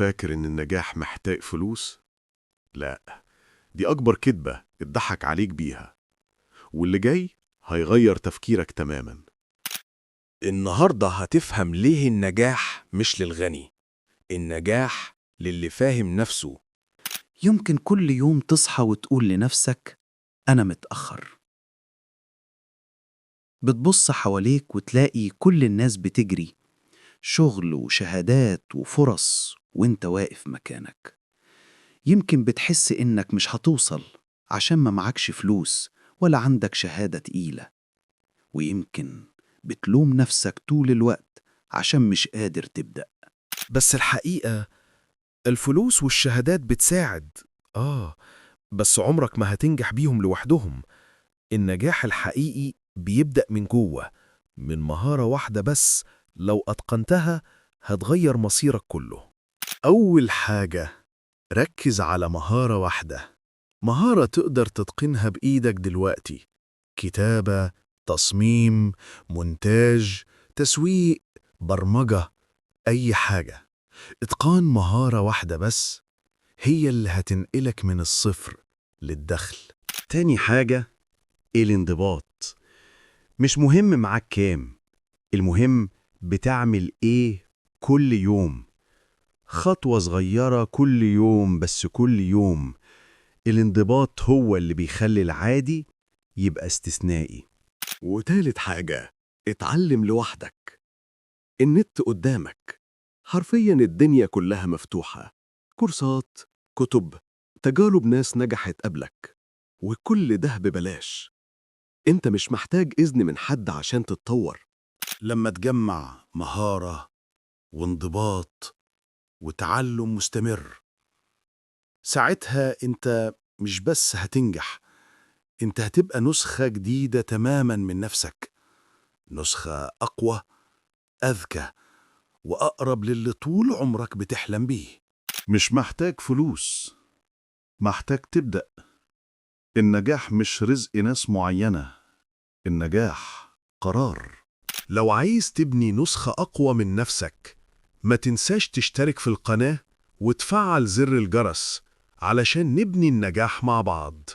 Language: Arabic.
فاكر إن النجاح محتاج فلوس؟ لا، دي أكبر كدبة اتضحك عليك بيها، واللي جاي هيغير تفكيرك تماما. النهاردة هتفهم ليه النجاح مش للغني، النجاح للي فاهم نفسه. يمكن كل يوم تصحى وتقول لنفسك أنا متأخر. بتبص حواليك وتلاقي كل الناس بتجري، شغل وشهادات وفرص، وانت واقف مكانك. يمكن بتحس إنك مش هتوصل عشان ما معكش فلوس ولا عندك شهادة تقيلة، ويمكن بتلوم نفسك طول الوقت عشان مش قادر تبدأ. بس الحقيقة الفلوس والشهادات بتساعد، بس عمرك ما هتنجح بيهم لوحدهم. النجاح الحقيقي بيبدأ من جوه، من مهارة واحدة بس لو أتقنتها هتغير مصيرك كله. أول حاجة، ركز على مهارة واحدة، مهارة تقدر تتقنها بإيدك دلوقتي. كتابة، تصميم، مونتاج، تسويق، برمجة، أي حاجة. إتقان مهارة واحدة بس هي اللي هتنقلك من الصفر للدخل. تاني حاجة، الانضباط. مش مهم معاك كام، المهم بتعمل ايه كل يوم. خطوة صغيرة كل يوم، بس كل يوم. الانضباط هو اللي بيخلي العادي يبقى استثنائي. وتالت حاجة، اتعلم لوحدك. النت قدامك، حرفيا الدنيا كلها مفتوحة. كورسات، كتب، تجارب ناس نجحت قبلك، وكل ده ببلاش. انت مش محتاج إذن من حد عشان تتطور. لما تجمع مهارة وانضباط وتعلم مستمر، ساعتها انت مش بس هتنجح، انت هتبقى نسخة جديدة تماما من نفسك، نسخة أقوى، أذكى، وأقرب للي طول عمرك بتحلم بيه. مش محتاج فلوس، محتاج تبدأ. النجاح مش رزق ناس معينة، النجاح قرار. لو عايز تبني نسخة أقوى من نفسك، ما تنساش تشترك في القناة وتفعل زر الجرس علشان نبني النجاح مع بعض.